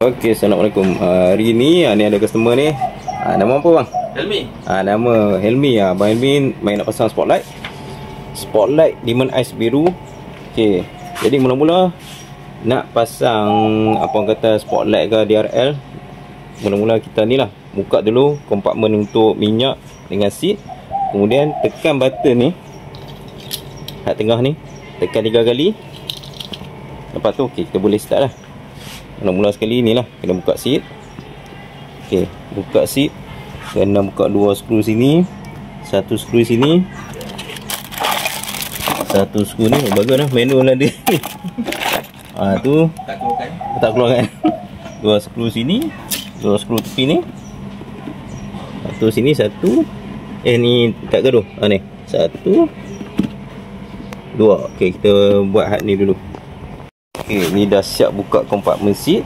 Okey, Assalamualaikum. Hari ni ni ada customer ni. Nama apa bang? Helmi. Nama Helmi. Abang Helmi main nak pasang spotlight. Spotlight Demon Eyes biru. Okey. Jadi mula-mula nak pasang apa orang kata spotlight ke DRL. Mula-mula kita ni lah buka dulu kompartmen untuk minyak dengan seat. Kemudian tekan button ni. Kat tengah ni. Tekan 3 kali. Lepas tu okey, kita boleh start lah. Mula-mula sekali ni lah kena buka seat. Okey, buka seat. Kena buka 2 skru sini, 1 skru sini, 1 skru ni. Bagus lah, manual lah dia. Tu tak keluar kan. 2 skru sini, 2 skru tepi ni. Satu sini, 1. Ni tak gaduh. Ni 1 2. Okey, kita buat hard ni dulu. Okey, ni dah siap buka kompartmen seat.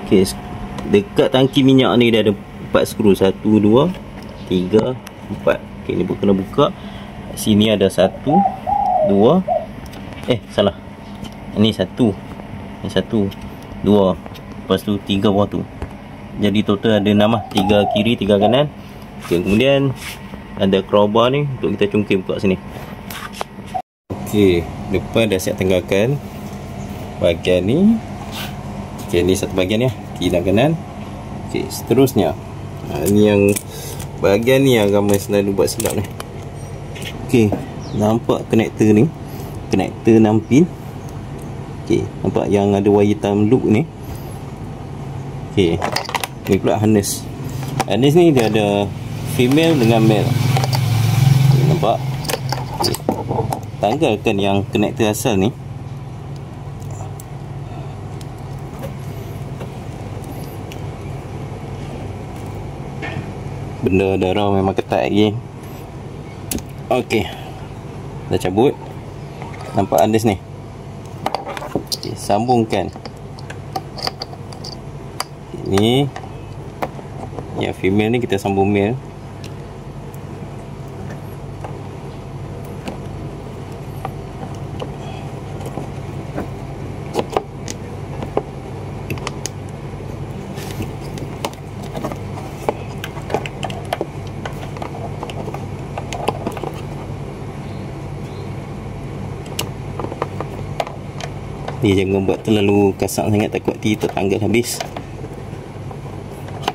Okey, dekat tangki minyak ni dia ada 4 skru. 1, 2, 3, 4. Okey, ni kena buka. Sini ada 1, 2. Salah. Ni 1. Ni 1, 2. Lepas tu 3 bawah tu. Jadi total ada 6 lah. 3 kiri, 3 kanan. Okey, kemudian ada crowbar ni untuk kita cungkil buka sini. Okey, depan dah siap tanggalkan bahagian ni. Okey, ni satu bahagian ya, kiri dan kanan. Okey, seterusnya ni yang bahagian ni yang ramai selalu buat silap ni. Okey, nampak konektor ni, konektor 6 pin. Okey, nampak yang ada wire hitam loop ni. Okey, ni pula harness. Harness ni dia ada female dengan male. Okay, nampak? Okay. Tanggalkan yang konektor asal ni. Benda darah memang ketat lagi. Okey, dah cabut. Nampak harness ni. Okay, sambungkan. Ini yang female ni kita sambung male. Ni jangan buat terlalu kasar sangat, takut nanti tertanggal habis.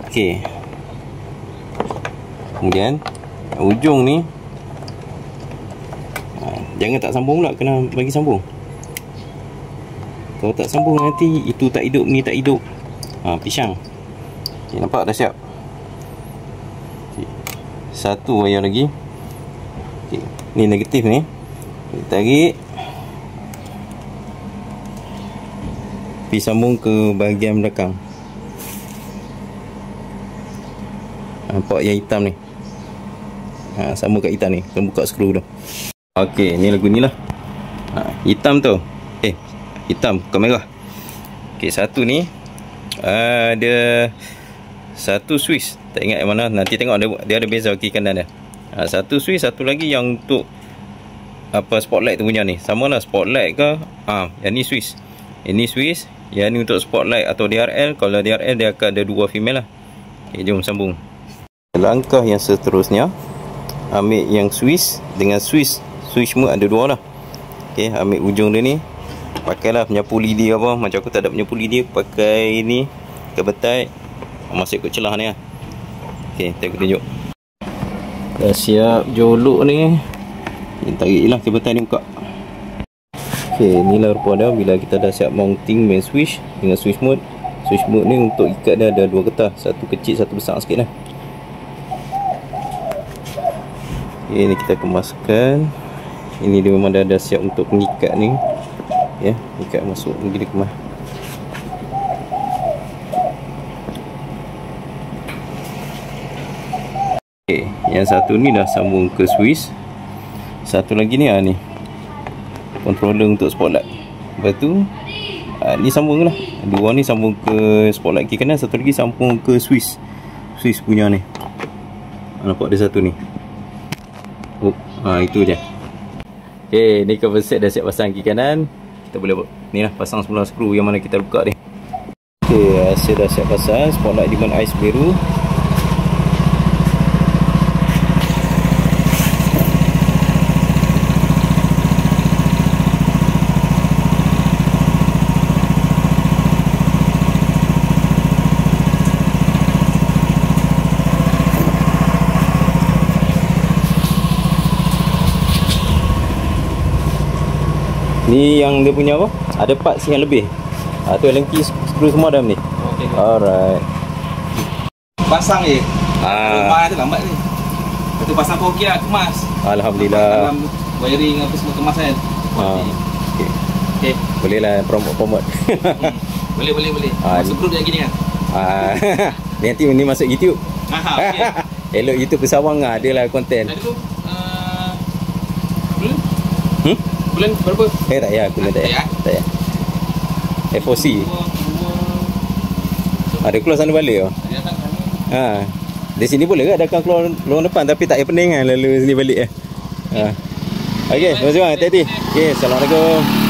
Okey. Kemudian ujung ni jangan tak sambung pula, kena bagi sambung. Kalau tak sambung nanti itu tak hidup, ni tak hidup. Pisang. Okay, nampak dah siap. Okay. Satu wayar lagi. Okay. Ni negatif ni. Kita tarik. Pergi sambung ke bahagian belakang. Nampak yang hitam ni. Sama kat hitam ni. Kita buka skru tu. Okey, ni lagu ni lah. Hitam tu. Hitam, bukan merah. Okey, satu ni ada satu switch. Tak ingat yang mana. Nanti tengok dia ada beza kiri kanan dia. Satu switch, satu lagi yang untuk apa spotlight tu punya ni. Sama lah spotlight ke. Yang ni switch. Ini switch. Yang ni untuk spotlight atau DRL. Kalau DRL dia akan ada 2 female lah. Okey, jom sambung. Langkah yang seterusnya, ambil yang switch dengan switch mode ada 2 lah. Okey, ambil ujung dia ni. Pakailah penyapu lidi apa. Macam aku tak ada penyapu lidi, pakai ni kebetai. Masih ikut celah ni lah. Okey, kita tunjuk. Dah siap jolok ni. Tarik lah kebetai ni buka. Okey, inilah rupa dia bila kita dah siap mounting main switch dengan switch mode. Switch mode ni untuk ikat dia ada 2 getah, satu kecil, satu besar sikit lah. Okay, ni kita kemaskan. Ini dia memang dah siap untuk mengikat ni. Ya, ikat masuk lagi dia kemas. Okay, yang satu ni dah sambung ke switch. Satu lagi ni ni controller untuk spotlight. Lepas tu ni sambung lah. 2 ni sambung ke spotlight kiri kanan, satu lagi sambung ke switch punya ni. Nampak dia satu ni. Itu je. Okay, ni cover set dah siap pasang kiri kanan. Kita boleh ni lah pasang semula skru yang mana kita buka ni. Okey, saya dah siap pasang spotlight Diamond Ais biru. Ni yang dia punya apa? Ada parts yang lebih. Tu Allen key skru semua dalam ni. Okey. Alright. Pasang je. Rumah tu lambat ni. Lepas tu pasang kau okey lah, kemas. Alhamdulillah. Dalam wiring apa semua kemas kan. Okey. Okey. Boleh lah promote. Boleh. Masuk grup je gini kan. Nanti ni masuk YouTube. Okey. Elok YouTube Pesawang lah, adalah konten. Tadi tu bulan berapa? Tak payah, aku tak payah. Tak payah. FOC. Ada keluar sana balik oh. Di sini boleh ke ada keluar lorong depan tapi tak payah pening kan lalu sini balik Okey, terima kasih bang. Hati-hati. Okey, assalamualaikum.